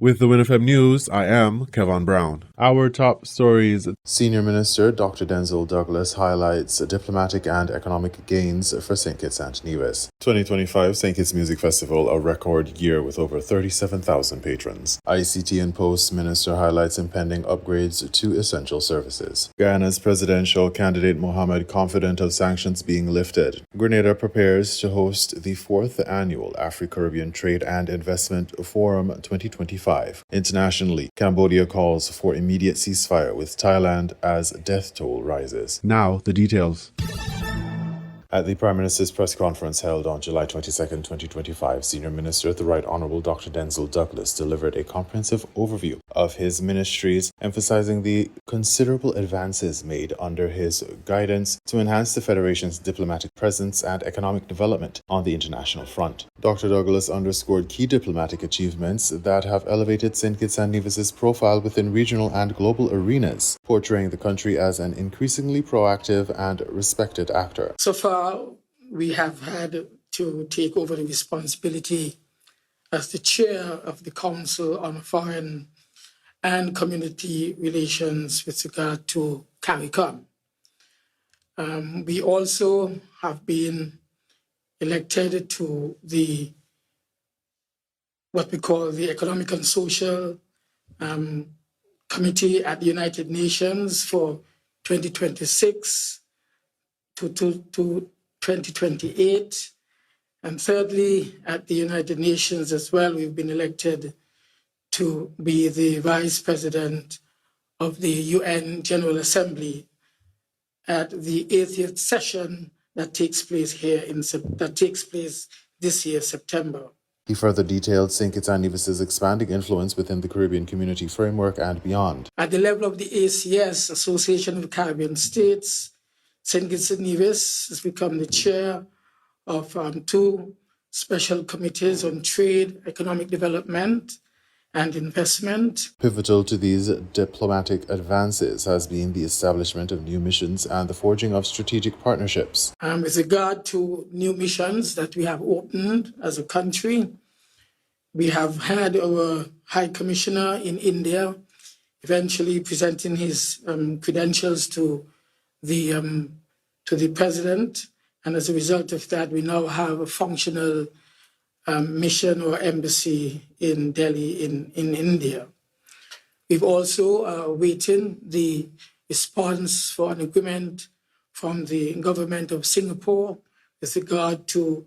With the WINN FM News, I am Kevin Brown. Our top stories. Senior Minister Dr. Denzil Douglas highlights diplomatic and economic gains for St. Kitts and Nevis. 2025 St. Kitts Music Festival, a record year with over 37,000 patrons. ICT and Posts Minister highlights impending upgrades to essential services. Guyana's presidential candidate Mohamed confident of sanctions being lifted. Grenada prepares to host the 4th annual Afro-Caribbean Trade and Investment Forum 2025. Internationally, Cambodia calls for immediate ceasefire with Thailand as death toll rises. Now, the details. At the Prime Minister's press conference held on July 22, 2025, Senior Minister, the Right Honourable Dr. Denzil Douglas, delivered a comprehensive overview of his ministries, emphasizing the considerable advances made under his guidance to enhance the Federation's diplomatic presence and economic development on the international front. Dr. Douglas underscored key diplomatic achievements that have elevated St. Kitts and Nevis's profile within regional and global arenas, portraying the country as an increasingly proactive and respected actor. So far, we have had to take over the responsibility as the chair of the Council on Foreign and Community Relations with regard to CARICOM. We also have been elected to what we call the Economic and Social Committee at the United Nations for 2026 to 2028. And thirdly, at the United Nations as well, we've been elected to be the Vice President of the UN General Assembly at the 80th session that takes place this year, September. He further detailed St. Kitts and Nevis's expanding influence within the Caribbean Community Framework and beyond. At the level of the ACS, Association of Caribbean States, St. Kitts and Nevis has become the chair of 2 special committees on trade, economic development, and investment. Pivotal to these diplomatic advances has been the establishment of new missions and the forging of strategic partnerships. With regard to new missions that we have opened as a country, we have had our High Commissioner in India eventually presenting his credentials to the president, and as a result of that, we now have a functional mission or embassy in Delhi in India. We've also waiting the response for an agreement from the government of Singapore with regard to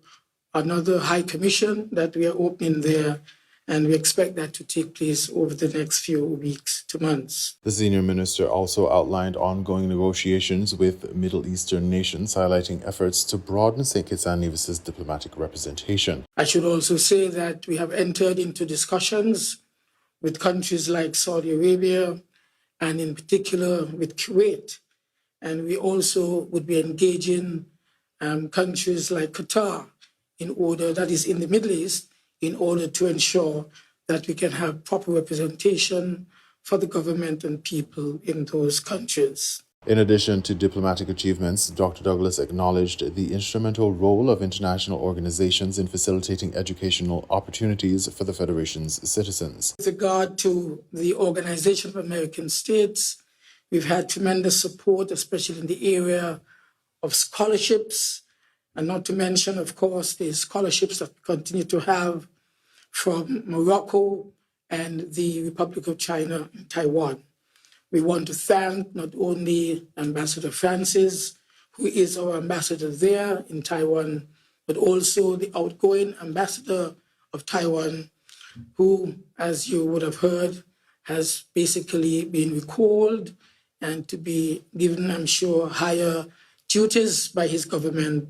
another high commission that we are opening there, and we expect that to take place over the next few weeks to months. The senior minister also outlined ongoing negotiations with Middle Eastern nations, highlighting efforts to broaden St. Kitts and Nevis's diplomatic representation. I should also say that we have entered into discussions with countries like Saudi Arabia and in particular with Kuwait. And we also would be engaging countries like Qatar that is in the Middle East, in order to ensure that we can have proper representation for the government and people in those countries. In addition to diplomatic achievements, Dr. Douglas acknowledged the instrumental role of international organizations in facilitating educational opportunities for the Federation's citizens. With regard to the Organization of American States, we've had tremendous support, especially in the area of scholarships, and not to mention, of course, the scholarships that we continue to have from Morocco and the Republic of China and Taiwan. We want to thank not only Ambassador Francis, who is our ambassador there in Taiwan, but also the outgoing ambassador of Taiwan, who, as you would have heard, has basically been recalled and to be given, I'm sure, higher duties by his government.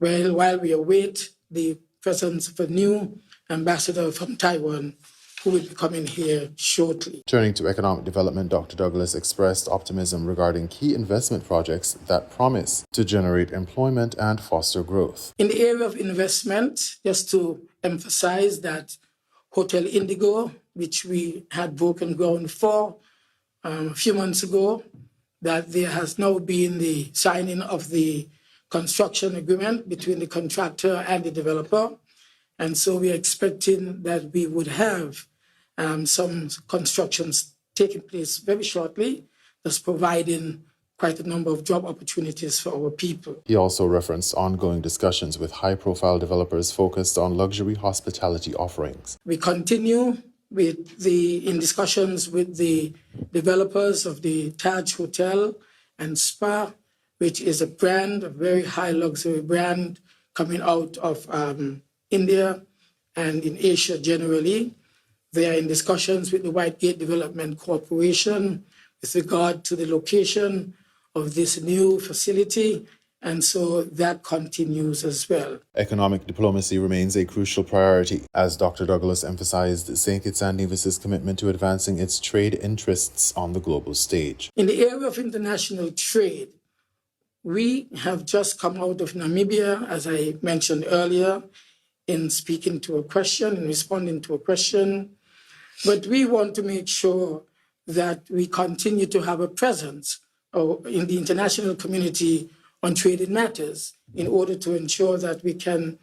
Well, while we await the presence of a new ambassador from Taiwan, who will be coming here shortly. Turning to economic development, Dr. Douglas expressed optimism regarding key investment projects that promise to generate employment and foster growth. In the area of investment, just to emphasize that Hotel Indigo, which we had broken ground for a few months ago, that there has now been the signing of the construction agreement between the contractor and the developer. And so we are expecting that we would have some constructions taking place very shortly, thus providing quite a number of job opportunities for our people. He also referenced ongoing discussions with high-profile developers focused on luxury hospitality offerings. We continue in discussions with the developers of the Taj Hotel and Spa, which is a very high luxury brand coming out of India and in Asia generally. They are in discussions with the Whitegate Development Corporation with regard to the location of this new facility, and so that continues as well. Economic diplomacy remains a crucial priority, as Dr. Douglas emphasized St. Kitts and Nevis' commitment to advancing its trade interests on the global stage. In the area of international trade, we have just come out of Namibia, as I mentioned earlier, in speaking to a question and responding to a question. But we want to make sure that we continue to have a presence in the international community on trading matters in order to ensure that we can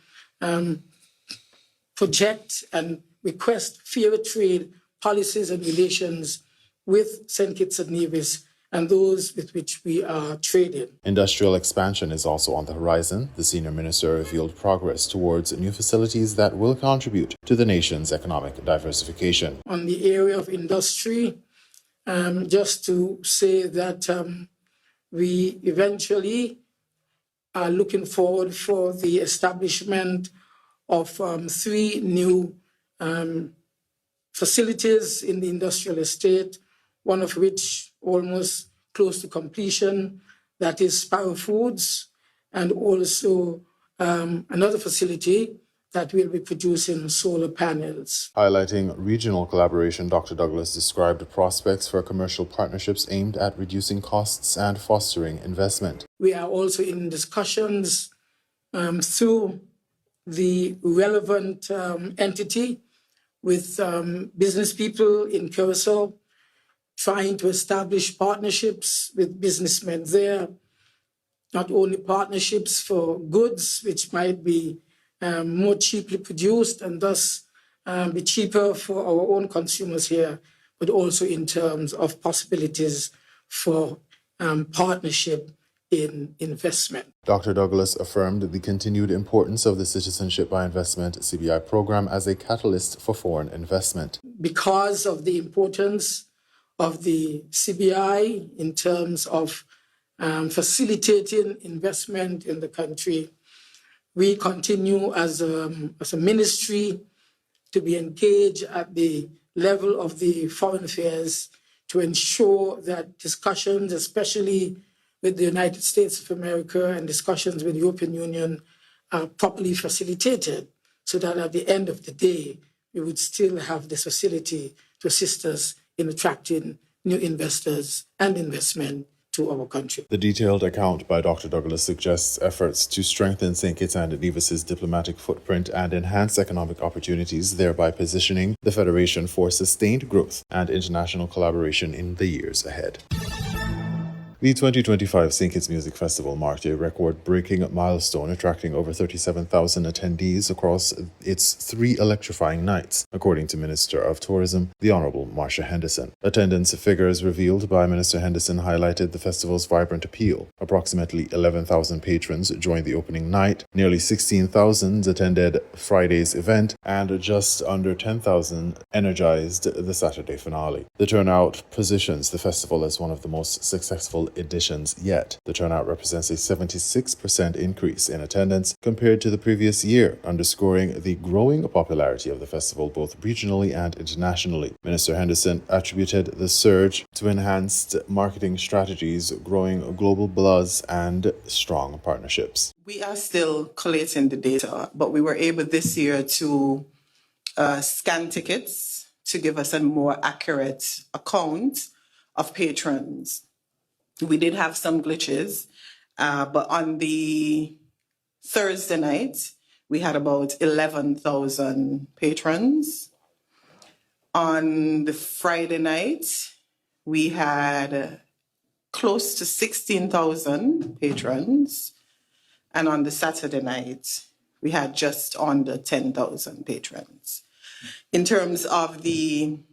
project and request fairer trade policies and relations with St. Kitts and Nevis and those with which we are trading. Industrial expansion is also on the horizon. The senior minister revealed progress towards new facilities that will contribute to the nation's economic diversification. On the area of industry, just to say that we eventually are looking forward for the establishment of 3 new facilities in the industrial estate, one of which almost close to completion, that is Sparrow Foods, and also another facility that will be producing solar panels. Highlighting regional collaboration, Dr. Douglas described prospects for commercial partnerships aimed at reducing costs and fostering investment. We are also in discussions through the relevant entity with business people in Curacao, trying to establish partnerships with businessmen there, not only partnerships for goods, which might be more cheaply produced and thus be cheaper for our own consumers here, but also in terms of possibilities for partnership in investment. Dr. Douglas affirmed the continued importance of the Citizenship by Investment CBI program as a catalyst for foreign investment. Because of the importance of the CBI in terms of facilitating investment in the country, we continue as a ministry to be engaged at the level of the Foreign Affairs to ensure that discussions, especially with the United States of America and discussions with the European Union, are properly facilitated so that at the end of the day, we would still have this facility to assist us in attracting new investors and investment to our country. The detailed account by Dr. Douglas suggests efforts to strengthen St. Kitts and Nevis' diplomatic footprint and enhance economic opportunities, thereby positioning the Federation for sustained growth and international collaboration in the years ahead. The 2025 St. Kitts Music Festival marked a record-breaking milestone, attracting over 37,000 attendees across its 3 electrifying nights, according to Minister of Tourism, the Honourable Marcia Henderson. Attendance figures revealed by Minister Henderson highlighted the festival's vibrant appeal. Approximately 11,000 patrons joined the opening night, nearly 16,000 attended Friday's event, and just under 10,000 energized the Saturday finale. The turnout positions the festival as one of the most successful editions yet. The turnout represents a 76% increase in attendance compared to the previous year, underscoring the growing popularity of the festival both regionally and internationally. Minister Henderson attributed the surge to enhanced marketing strategies, growing global buzz, and strong partnerships. We are still collating the data, but we were able this year to scan tickets to give us a more accurate account of patrons. We did have some glitches, but on the Thursday night, we had about 11,000 patrons. On the Friday night, we had close to 16,000 patrons. And on the Saturday night, we had just under 10,000 patrons. In terms of we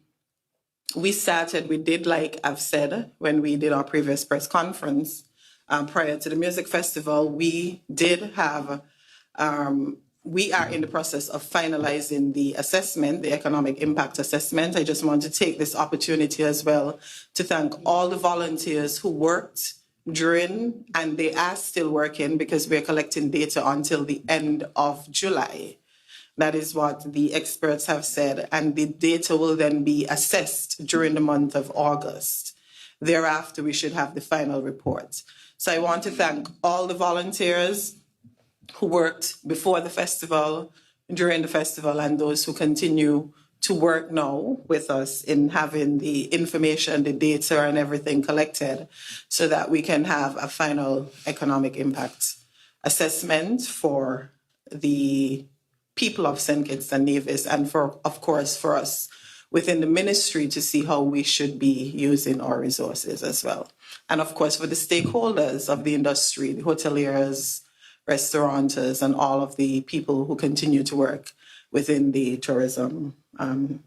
did, like I've said, when we did our previous press conference, prior to the music festival, we did have, we are in the process of finalizing the assessment, the economic impact assessment. I just want to take this opportunity as well to thank all the volunteers who worked during, and they are still working because we're collecting data until the end of July. That is what the experts have said, and the data will then be assessed during the month of August. Thereafter, we should have the final report. So I want to thank all the volunteers who worked before the festival, during the festival, and those who continue to work now with us in having the information, the data, and everything collected so that we can have a final economic impact assessment for the people of St. Kitts and Nevis, and for, of course, for us within the ministry to see how we should be using our resources as well. And of course, for the stakeholders of the industry, the hoteliers, restaurateurs, and all of the people who continue to work within the tourism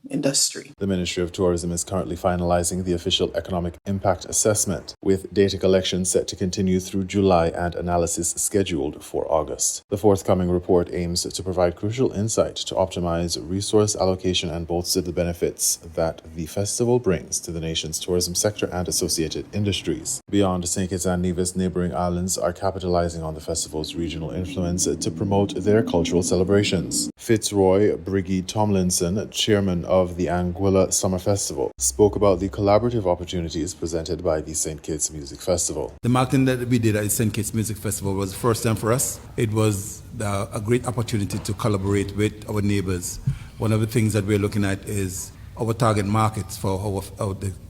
industry. The Ministry of Tourism is currently finalizing the official economic impact assessment, with data collection set to continue through July and analysis scheduled for August. The forthcoming report aims to provide crucial insight to optimize resource allocation and bolster the benefits that the festival brings to the nation's tourism sector and associated industries. Beyond St. Kitts and Nevis, neighboring islands are capitalizing on the festival's regional influence to promote their cultural celebrations. Fitzroy Briggy Tomlinson, chairman of the Anguilla Summer Festival, spoke about the collaborative opportunities presented by the St. Kitts Music Festival. The marketing that we did at the St. Kitts Music Festival was the first time for us. It was a great opportunity to collaborate with our neighbors. One of the things that we're looking at is our target markets for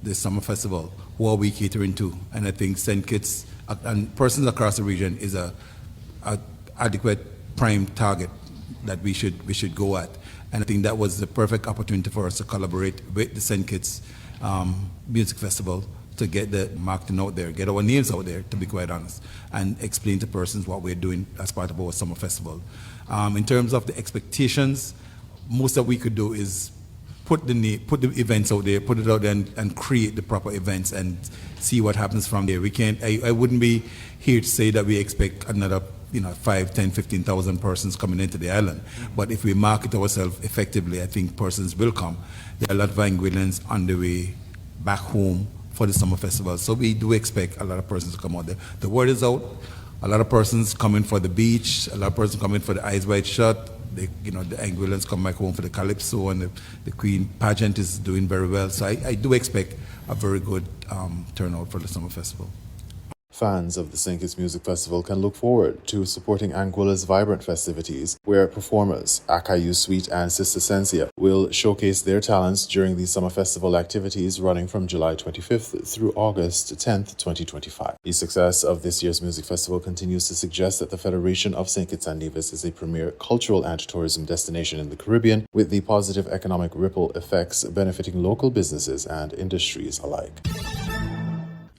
the summer festival. Who are we catering to? And I think St. Kitts and persons across the region is a adequate prime target that we should go at. And I think that was the perfect opportunity for us to collaborate with the St. Kitts Music Festival to get the marketing out there, get our names out there, to be quite honest, and explain to persons what we're doing as part of our summer festival. In terms of the expectations, most that we could do is put the events out there, put it out there and create the proper events and see what happens from there. We can't, I wouldn't be here to say that we expect another 5, 10, 15,000 persons coming into the island. But if we market ourselves effectively, I think persons will come. There are a lot of Anguillans on the way back home for the summer festival. So we do expect a lot of persons to come out there. The word is out. A lot of persons coming for the beach, a lot of persons coming for the Eyes Wide Shut. The Anguillans come back home for the Calypso, and the Queen pageant is doing very well. So I do expect a very good turnout for the summer festival. Fans of the St. Kitts Music Festival can look forward to supporting Anguilla's vibrant festivities, where performers Akayu Sweet and Sister Sensia will showcase their talents during the summer festival activities running from July 25th through August 10th, 2025. The success of this year's music festival continues to suggest that the Federation of St. Kitts and Nevis is a premier cultural and tourism destination in the Caribbean, with the positive economic ripple effects benefiting local businesses and industries alike.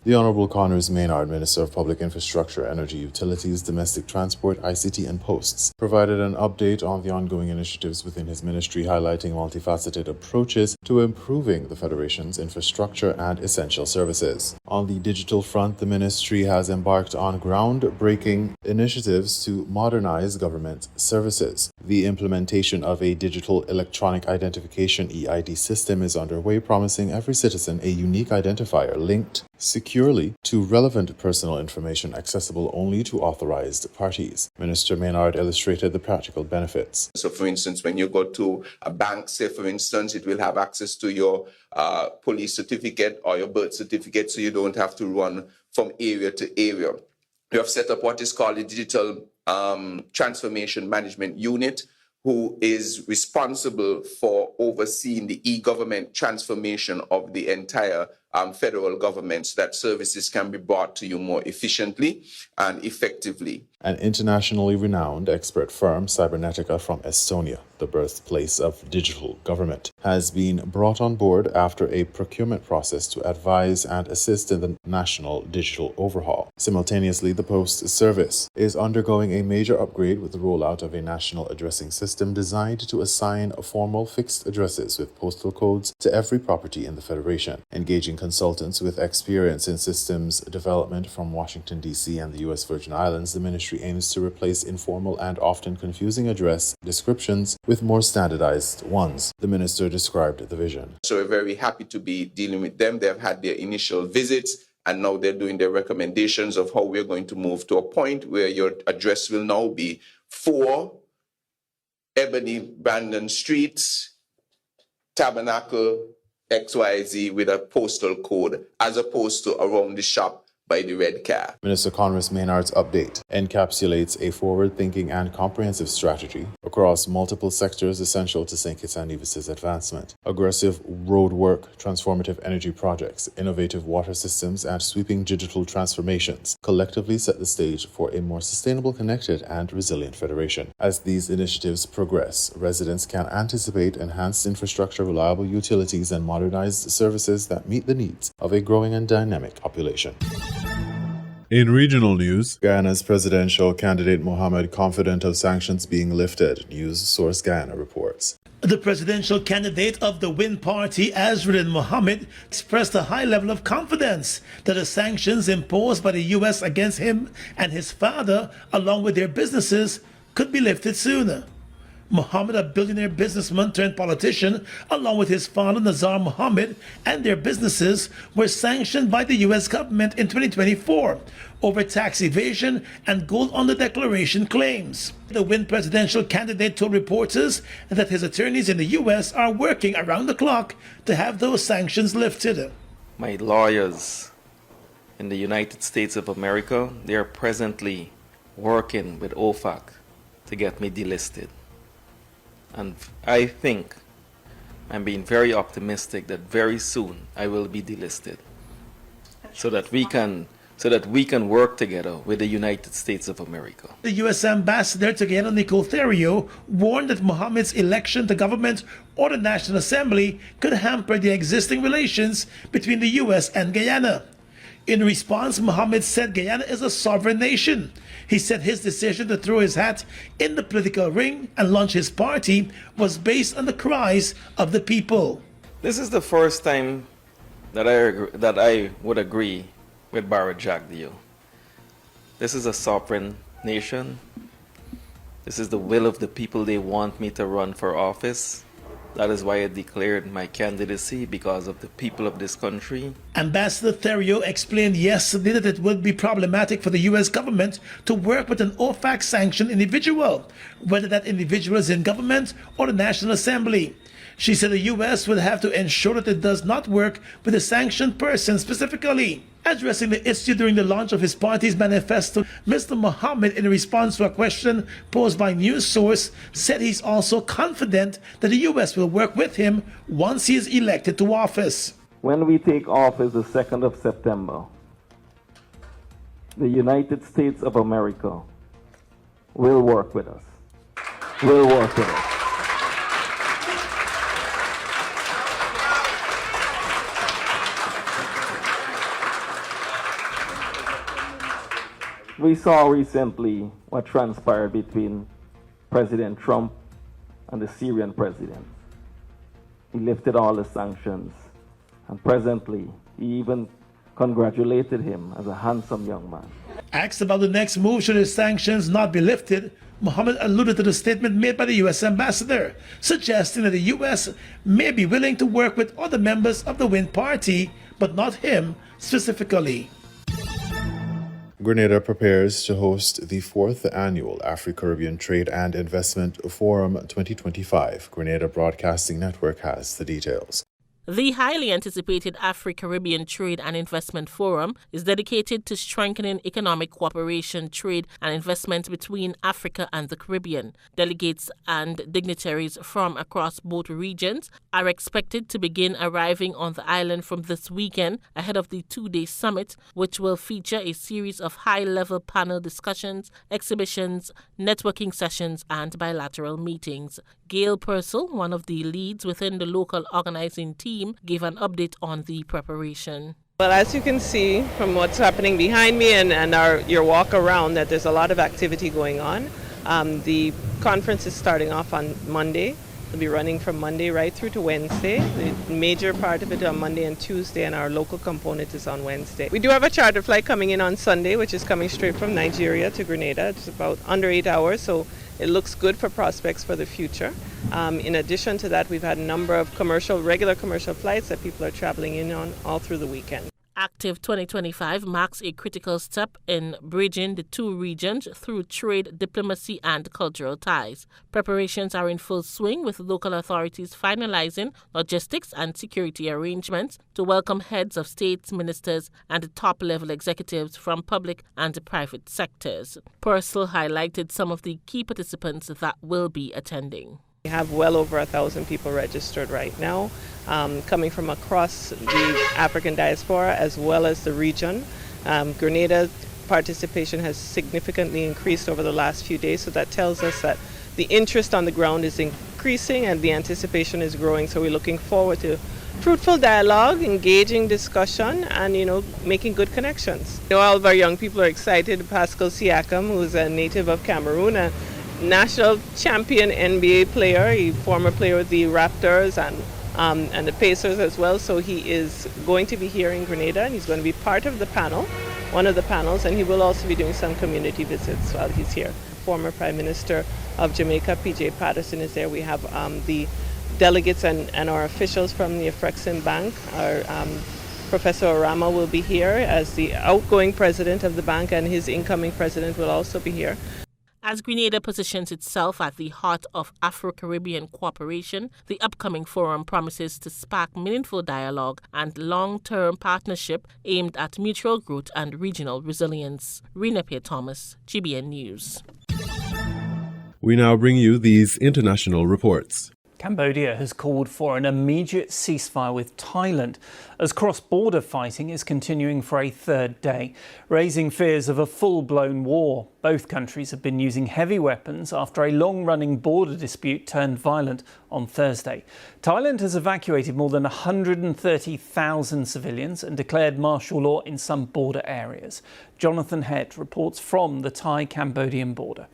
The Honourable Connors Maynard, Minister of Public Infrastructure, Energy, Utilities, Domestic Transport, ICT and Posts, provided an update on the ongoing initiatives within his ministry, highlighting multifaceted approaches to improving the Federation's infrastructure and essential services. On the digital front, the ministry has embarked on groundbreaking initiatives to modernize government services. The implementation of a digital electronic identification EID system is underway, promising every citizen a unique identifier linked securely to relevant personal information accessible only to authorized parties. Minister Maynard illustrated the practical benefits. So, for instance, when you go to a bank, say, for instance, it will have access to your police certificate or your birth certificate, so you don't have to run from area to area. We have set up what is called a digital transformation management unit, who is responsible for overseeing the e-government transformation of the entire federal government so that services can be brought to you more efficiently and effectively. An internationally renowned expert firm, Cybernetica from Estonia, the birthplace of digital government, has been brought on board after a procurement process to advise and assist in the national digital overhaul. Simultaneously, the Post Service is undergoing a major upgrade with the rollout of a national addressing system designed to assign formal fixed addresses with postal codes to every property in the Federation. Engaging consultants with experience in systems development from Washington, D.C. and the U.S. Virgin Islands, the ministry aims to replace informal and often confusing address descriptions with more standardized ones. The minister described the vision. So we're very happy to be dealing with them. They've had their initial visits and now they're doing their recommendations of how we're going to move to a point where your address will now be 4 Ebony Brandon Street, Tabernacle, XYZ with a postal code as opposed to around the shop by the red car. Minister Conress Maynard's update encapsulates a forward-thinking and comprehensive strategy across multiple sectors essential to St. Kitts and Nevis's advancement. Aggressive road work, transformative energy projects, innovative water systems, and sweeping digital transformations collectively set the stage for a more sustainable, connected, and resilient federation. As these initiatives progress, residents can anticipate enhanced infrastructure, reliable utilities, and modernized services that meet the needs of a growing and dynamic population. In regional news, Guyana's presidential candidate Mohamed confident of sanctions being lifted. News source Guyana reports. The presidential candidate of the WINN party, Azruddin Mohammed, expressed a high level of confidence that the sanctions imposed by the U.S. against him and his father, along with their businesses, could be lifted sooner. Mohammed, a billionaire businessman turned politician, along with his father Nazar Mohammed and their businesses, were sanctioned by the U.S. government in 2024 over tax evasion and gold under declaration claims. The WINN presidential candidate told reporters that his attorneys in the U.S. are working around the clock to have those sanctions lifted. My lawyers in the United States of America, they are presently working with OFAC to get me delisted. And I think, I'm being very optimistic that very soon I will be delisted so that we can work together with the United States of America. The U.S. ambassador to Guyana, Nicole Theriot, warned that Mohammed's election to government or the National Assembly could hamper the existing relations between the U.S. and Guyana. In response, Mohammed said Guyana is a sovereign nation. He said his decision to throw his hat in the political ring and launch his party was based on the cries of the people. This is the first time that I would agree with Barrett Jagdeo. This is a sovereign nation. This is the will of the people. They want me to run for office. That is why I declared my candidacy, because of the people of this country. Ambassador Theriot explained yesterday that it would be problematic for the U.S. government to work with an OFAC-sanctioned individual, whether that individual is in government or the National Assembly. She said the U.S. will have to ensure that it does not work with a sanctioned person specifically. Addressing the issue during the launch of his party's manifesto, Mr. Mohammed, in response to a question posed by News Source, said he's also confident that the U.S. will work with him once he is elected to office. When we take office the 2nd of September, the United States of America will work with us. Will work with us. We saw recently what transpired between President Trump and the Syrian president. He lifted all the sanctions, and presently he even congratulated him as a handsome young man. Asked about the next move should the sanctions not be lifted, Mohammed alluded to the statement made by the U.S. ambassador, suggesting that the U.S. may be willing to work with other members of the WINN party, but not him specifically. Grenada prepares to host the 4th annual Afro-Caribbean Trade and Investment Forum 2025. Grenada Broadcasting Network has the details. The highly anticipated Afro-Caribbean Trade and Investment Forum is dedicated to strengthening economic cooperation, trade and investment between Africa and the Caribbean. Delegates and dignitaries from across both regions are expected to begin arriving on the island from this weekend ahead of the two-day summit, which will feature a series of high-level panel discussions, exhibitions, networking sessions and bilateral meetings. Gail Purcell, one of the leads within the local organizing team, gave an update on the preparation. Well, as you can see from what's happening behind me and your walk around, that there's a lot of activity going on. The conference is starting off on Monday. It'll be running from Monday right through to Wednesday. The major part of it on Monday and Tuesday, and our local component is on Wednesday. We do have a charter flight coming in on Sunday, which is coming straight from Nigeria to Grenada. It's about under 8 hours, so it looks good for prospects for the future. In addition to that, we've had a number of regular commercial flights that people are traveling in on all through the weekend. Active 2025 marks a critical step in bridging the two regions through trade, diplomacy and cultural ties. Preparations are in full swing, with local authorities finalizing logistics and security arrangements to welcome heads of states, ministers and top-level executives from public and private sectors. Purcell highlighted some of the key participants that will be attending. We have well over 1,000 people registered right now, coming from across the African diaspora as well as the region. Grenada's participation has significantly increased over the last few days, so that tells us that the interest on the ground is increasing and the anticipation is growing. So we're looking forward to fruitful dialogue, engaging discussion, and making good connections. All of our young people are excited. Pascal Siakam, who's a native of Cameroon, a national champion NBA player, a former player with the Raptors and the Pacers as well. So he is going to be here in Grenada, and he's going to be part of the panel, one of the panels, and he will also be doing some community visits while he's here. Former Prime Minister of Jamaica, PJ Patterson, is there. We have the delegates and our officials from the Afrexim Bank. Our Professor Orama will be here as the outgoing president of the bank, and his incoming president will also be here. As Grenada positions itself at the heart of Afro-Caribbean cooperation, the upcoming forum promises to spark meaningful dialogue and long-term partnership aimed at mutual growth and regional resilience. Rena P. Thomas, GBN News. We now bring you these international reports. Cambodia has called for an immediate ceasefire with Thailand as cross-border fighting is continuing for a third day, raising fears of a full-blown war. Both countries have been using heavy weapons after a long-running border dispute turned violent on Thursday. Thailand has evacuated more than 130,000 civilians and declared martial law in some border areas. Jonathan Head reports from the Thai-Cambodian border.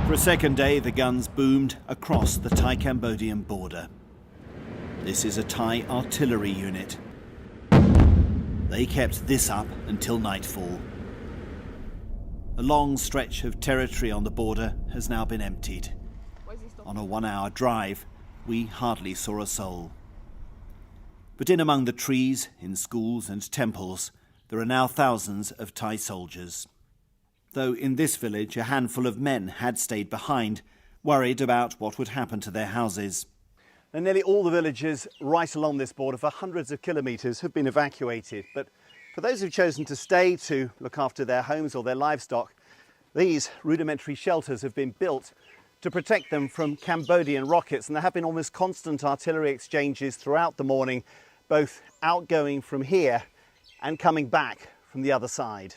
For a second day, the guns boomed across the Thai-Cambodian border. This is a Thai artillery unit. They kept this up until nightfall. A long stretch of territory on the border has now been emptied. On a 1-hour drive, we hardly saw a soul. But in among the trees, in schools and temples, there are now thousands of Thai soldiers. Though in this village a handful of men had stayed behind, worried about what would happen to their houses. And nearly all the villages right along this border for hundreds of kilometres have been evacuated. But for those who've chosen to stay to look after their homes or their livestock, these rudimentary shelters have been built to protect them from Cambodian rockets. And there have been almost constant artillery exchanges throughout the morning, both outgoing from here and coming back from the other side.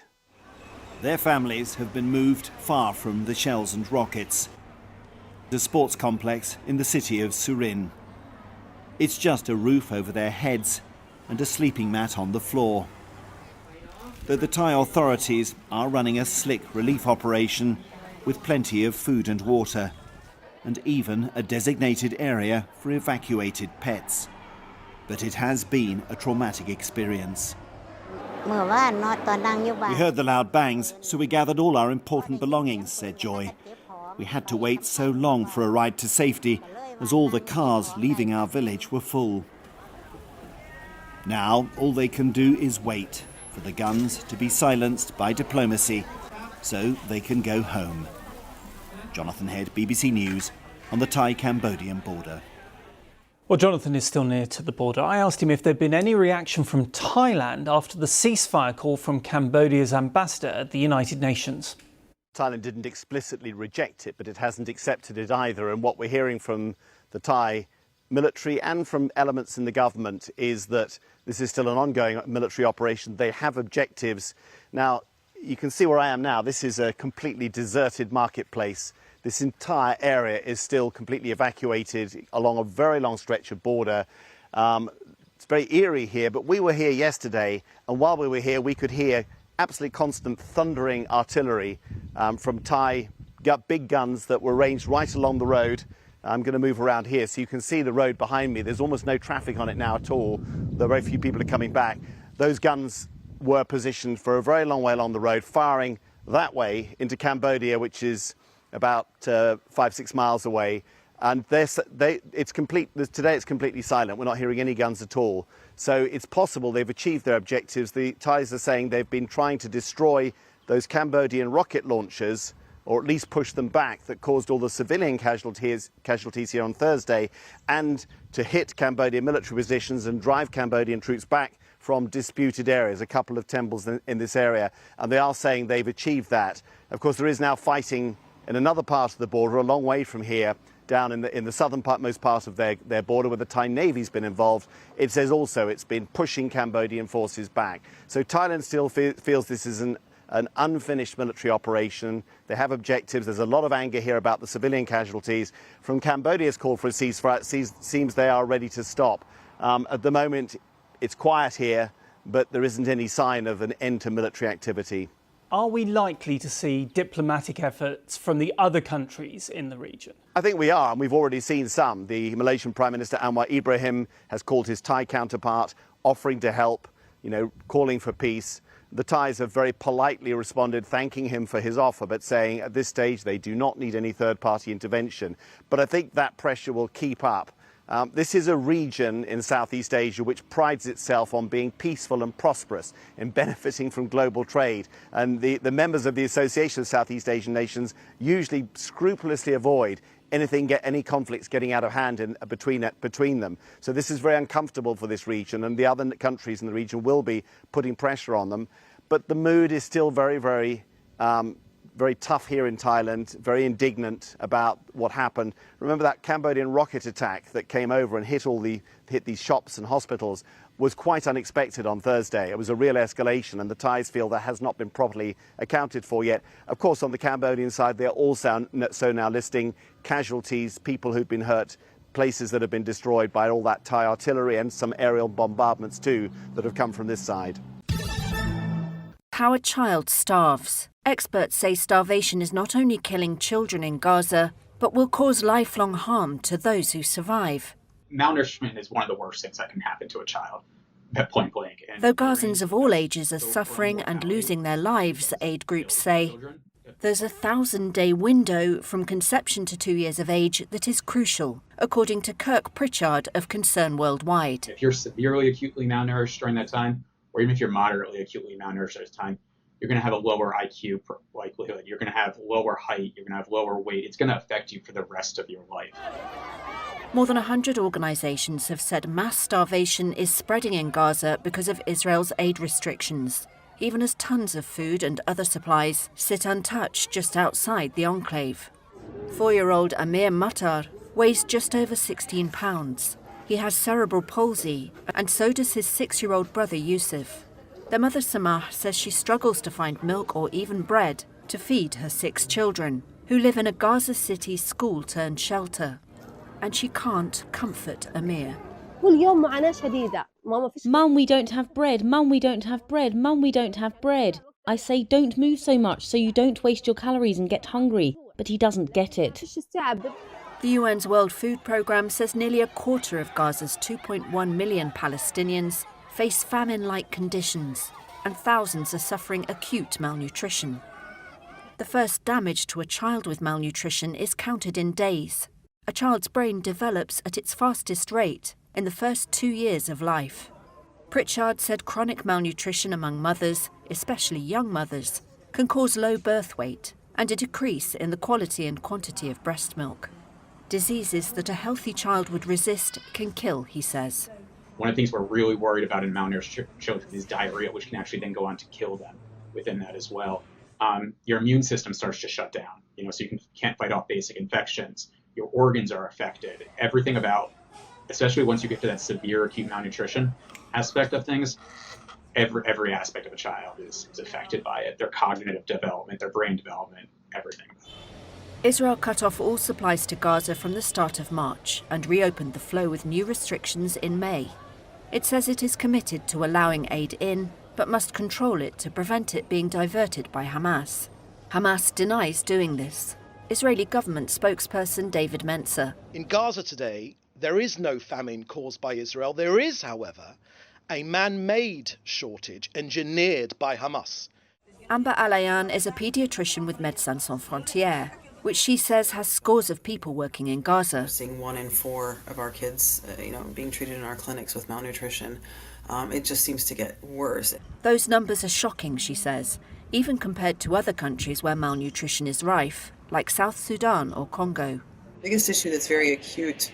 Their families have been moved far from the shells and rockets. The sports complex in the city of Surin. It's just a roof over their heads and a sleeping mat on the floor. Though the Thai authorities are running a slick relief operation with plenty of food and water, and even a designated area for evacuated pets. But it has been a traumatic experience. We heard the loud bangs, so we gathered all our important belongings, said Joy. We had to wait so long for a ride to safety, as all the cars leaving our village were full. Now, all they can do is wait for the guns to be silenced by diplomacy, so they can go home. Jonathan Head, BBC News, on the Thai-Cambodian border. Well, Jonathan is still near to the border. I asked him if there'd been any reaction from Thailand after the ceasefire call from Cambodia's ambassador at the United Nations. Thailand didn't explicitly reject it, but it hasn't accepted it either. And what we're hearing from the Thai military and from elements in the government is that this is still an ongoing military operation. They have objectives. Now, you can see where I am now. This is a completely deserted marketplace. This entire area is still completely evacuated along a very long stretch of border. It's very eerie here, but we were here yesterday, and while we were here, we could hear absolutely constant thundering artillery from Thai big guns that were ranged right along the road. I'm going to move around here so you can see the road behind me. There's almost no traffic on it now at all. There are very few people are coming back. Those guns were positioned for a very long way along the road, firing that way into Cambodia, which is about 5-6 miles away. And today it's completely silent. We're not hearing any guns at all. So it's possible they've achieved their objectives. The Thais are saying they've been trying to destroy those Cambodian rocket launchers, or at least push them back, that caused all the civilian casualties here on Thursday, and to hit Cambodian military positions and drive Cambodian troops back from disputed areas, a couple of temples in this area. And they are saying they've achieved that. Of course, there is now fighting in another part of the border, a long way from here, down in the southernmost part of their border, where the Thai Navy's been involved. It says also it's been pushing Cambodian forces back. So Thailand still feels this is an unfinished military operation. They have objectives. There's a lot of anger here about the civilian casualties. From Cambodia's call for a ceasefire, it seems they are ready to stop. At the moment, it's quiet here, but there isn't any sign of an end to military activity. Are we likely to see diplomatic efforts from the other countries in the region? I think we are, and we've already seen some. The Malaysian Prime Minister Anwar Ibrahim has called his Thai counterpart, offering to help, calling for peace. The Thais have very politely responded, thanking him for his offer, but saying at this stage they do not need any third-party intervention. But I think that pressure will keep up. This is a region in Southeast Asia which prides itself on being peaceful and prosperous, in benefiting from global trade. And the members of the Association of Southeast Asian Nations usually scrupulously avoid any conflicts getting out of hand between them. So this is very uncomfortable for this region, and the other countries in the region will be putting pressure on them. But the mood is still very, very tough here in Thailand, very indignant about what happened. Remember that Cambodian rocket attack that came over and hit these shops and hospitals was quite unexpected on Thursday. It was a real escalation, and the Thais feel that has not been properly accounted for yet. Of course, on the Cambodian side, they're also now listing casualties, people who've been hurt, places that have been destroyed by all that Thai artillery, and some aerial bombardments too that have come from this side. How a child starves. Experts say starvation is not only killing children in Gaza, but will cause lifelong harm to those who survive. Malnourishment is one of the worst things that can happen to a child, at point blank. Though Gazans of all ages are suffering and losing their lives, aid groups say, there's a 1,000-day window from conception to 2 years of age that is crucial, according to Kirk Pritchard of Concern Worldwide. If you're severely acutely malnourished during that time, or even if you're moderately acutely malnourished at that time, you're going to have a lower IQ likelihood. You're going to have lower height. You're going to have lower weight. It's going to affect you for the rest of your life. More than 100 organisations have said mass starvation is spreading in Gaza because of Israel's aid restrictions, even as tons of food and other supplies sit untouched just outside the enclave. 4-year-old Amir Matar weighs just over 16 pounds. He has cerebral palsy, and so does his 6-year-old brother Yusuf. Their mother Samah says she struggles to find milk or even bread to feed her 6 children, who live in a Gaza City school-turned-shelter. And she can't comfort Amir. Mum, we don't have bread. Mum, we don't have bread. Mum, we don't have bread. I say don't move so much so you don't waste your calories and get hungry, but he doesn't get it. The UN's World Food Programme says nearly a quarter of Gaza's 2.1 million Palestinians face famine-like conditions, and thousands are suffering acute malnutrition. The first damage to a child with malnutrition is counted in days. A child's brain develops at its fastest rate in the first 2 years of life. Pritchard said chronic malnutrition among mothers, especially young mothers, can cause low birth weight and a decrease in the quality and quantity of breast milk. Diseases that a healthy child would resist can kill, he says. One of the things we're really worried about in malnourished children is diarrhea, which can actually then go on to kill them within that as well. Your immune system starts to shut down, so you can't fight off basic infections. Your organs are affected. Everything about, especially once you get to that severe acute malnutrition aspect of things, every aspect of a child is affected by it. Their cognitive development, their brain development, everything. Israel cut off all supplies to Gaza from the start of March and reopened the flow with new restrictions in May. It says it is committed to allowing aid in, but must control it to prevent it being diverted by Hamas. Hamas denies doing this. Israeli government spokesperson David Mencer. In Gaza today, there is no famine caused by Israel. There is, however, a man-made shortage engineered by Hamas. Amber Alayan is a paediatrician with Médecins Sans Frontières, which she says has scores of people working in Gaza. We're seeing 1 in 4 of our kids, being treated in our clinics with malnutrition. It just seems to get worse. Those numbers are shocking, she says, even compared to other countries where malnutrition is rife, like South Sudan or Congo. The biggest issue that's very acute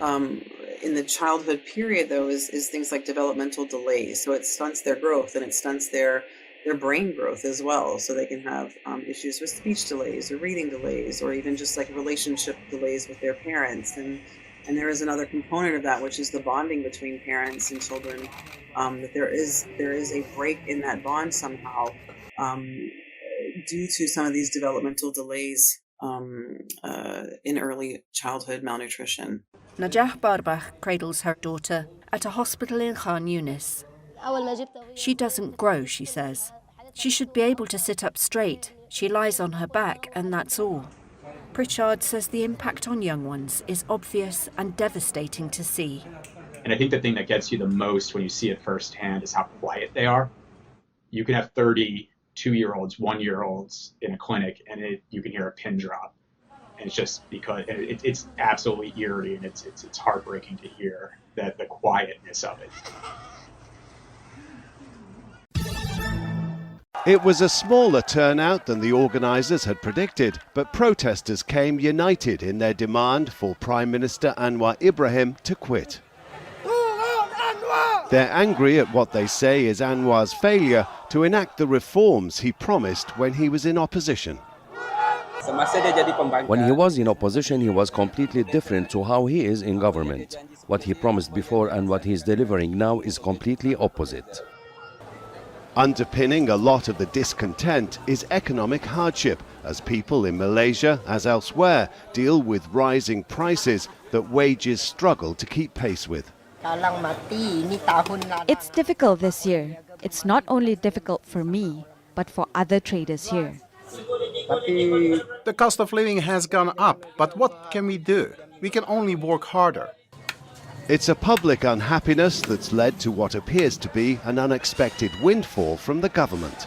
in the childhood period, though, is things like developmental delays. So it stunts their growth and it stunts their brain growth as well. So they can have issues with speech delays or reading delays or even just like relationship delays with their parents. And there is another component of that, which is the bonding between parents and children, that there is a break in that bond somehow due to some of these developmental delays in early childhood malnutrition. Najah Barbach cradles her daughter at a hospital in Khan Yunis. She doesn't grow, she says. She should be able to sit up straight. She lies on her back and that's all. Pritchard says the impact on young ones is obvious and devastating to see. And I think the thing that gets you the most when you see it firsthand is how quiet they are. You can have 30 2-year-olds, 1-year-olds in a clinic and you can hear a pin drop. And it's just because it's absolutely eerie and it's heartbreaking to hear that the quietness of it. It was a smaller turnout than the organisers had predicted, but protesters came united in their demand for Prime Minister Anwar Ibrahim to quit. They're angry at what they say is Anwar's failure to enact the reforms he promised when he was in opposition. When he was in opposition, he was completely different to how he is in government. What he promised before and what he's delivering now is completely opposite. Underpinning a lot of the discontent is economic hardship, as people in Malaysia, as elsewhere, deal with rising prices that wages struggle to keep pace with. It's difficult this year. It's not only difficult for me, but for other traders here. The cost of living has gone up, but what can we do? We can only work harder. It's a public unhappiness that's led to what appears to be an unexpected windfall from the government.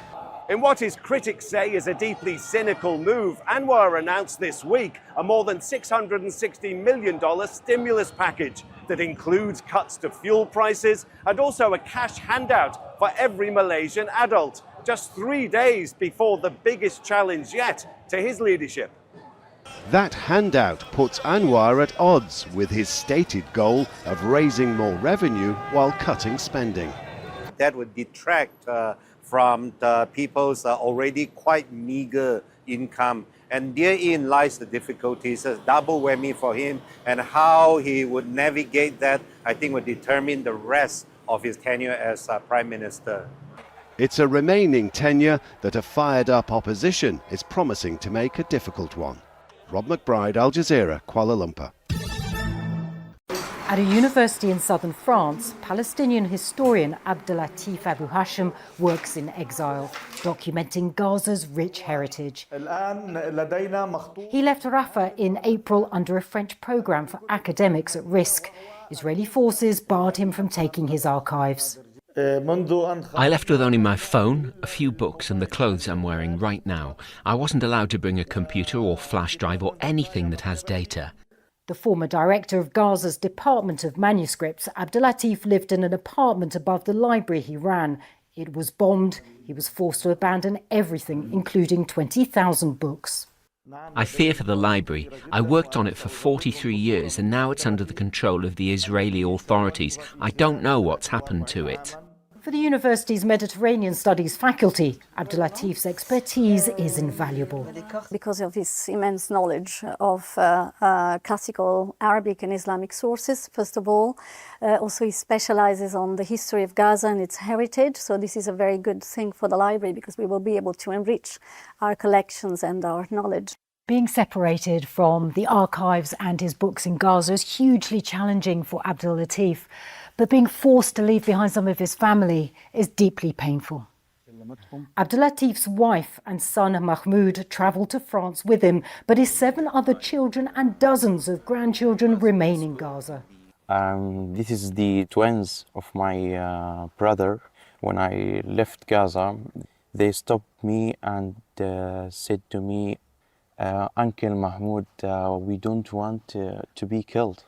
In what his critics say is a deeply cynical move, Anwar announced this week a more than $660 million stimulus package that includes cuts to fuel prices and also a cash handout for every Malaysian adult, just 3 days before the biggest challenge yet to his leadership. That handout puts Anwar at odds with his stated goal of raising more revenue while cutting spending. That would detract from the people's already quite meager income. And therein lies the difficulties, a double whammy for him, and how he would navigate that, I think, would determine the rest of his tenure as Prime Minister. It's a remaining tenure that a fired-up opposition is promising to make a difficult one. Rob McBride, Al Jazeera, Kuala Lumpur. At a university in southern France, Palestinian historian Abdelatif Abu Hashim works in exile, documenting Gaza's rich heritage. He left Rafah in April under a French programme for academics at risk. Israeli forces barred him from taking his archives. I left with only my phone, a few books and the clothes I'm wearing right now. I wasn't allowed to bring a computer or flash drive or anything that has data. The former director of Gaza's Department of Manuscripts, Abdelatif, lived in an apartment above the library he ran. It was bombed. He was forced to abandon everything, including 20,000 books. I fear for the library. I worked on it for 43 years and now it's under the control of the Israeli authorities. I don't know what's happened to it. For the university's Mediterranean Studies faculty, Abdulatif's expertise is invaluable. Because of his immense knowledge of classical Arabic and Islamic sources, first of all. Also, he specializes on the history of Gaza and its heritage. So this is a very good thing for the library because we will be able to enrich our collections and our knowledge. Being separated from the archives and his books in Gaza is hugely challenging for Abdulatif. But being forced to leave behind some of his family is deeply painful. Abdulatif's wife and son Mahmoud travelled to France with him, but his 7 other children and dozens of grandchildren remain in Gaza. This is the twins of my brother. When I left Gaza, they stopped me and said to me, Uncle Mahmoud, we don't want to be killed.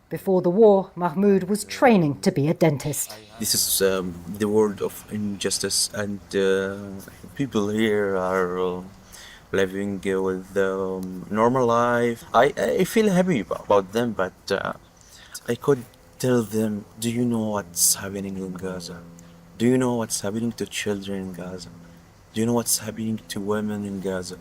Before the war, Mahmoud was training to be a dentist. This is the world of injustice, and people here are living with normal life. I feel happy about them, but I could tell them, do you know what's happening in Gaza? Do you know what's happening to children in Gaza? Do you know what's happening to women in Gaza?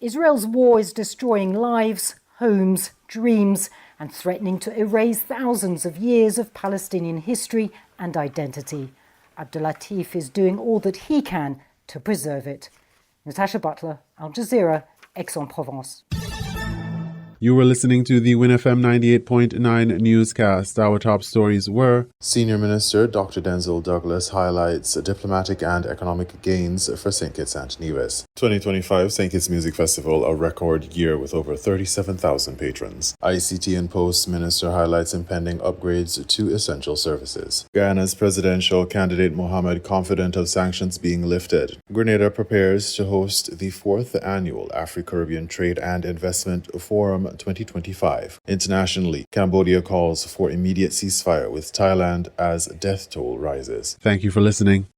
Israel's war is destroying lives, homes, dreams, and threatening to erase thousands of years of Palestinian history and identity. Abdulatif is doing all that he can to preserve it. Natasha Butler, Al Jazeera, Aix-en-Provence. You were listening to the WINN FM 98.9 newscast. Our top stories were: Senior Minister Dr. Denzil Douglas highlights diplomatic and economic gains for St. Kitts and Nevis. 2025 St. Kitts Music Festival, a record year with over 37,000 patrons. ICT and Posts Minister highlights impending upgrades to essential services. Guyana's presidential candidate Mohamed confident of sanctions being lifted. Grenada prepares to host the 4th annual Afro-Caribbean Trade and Investment Forum 2025. Internationally, Cambodia calls for immediate ceasefire with Thailand as death toll rises. Thank you for listening.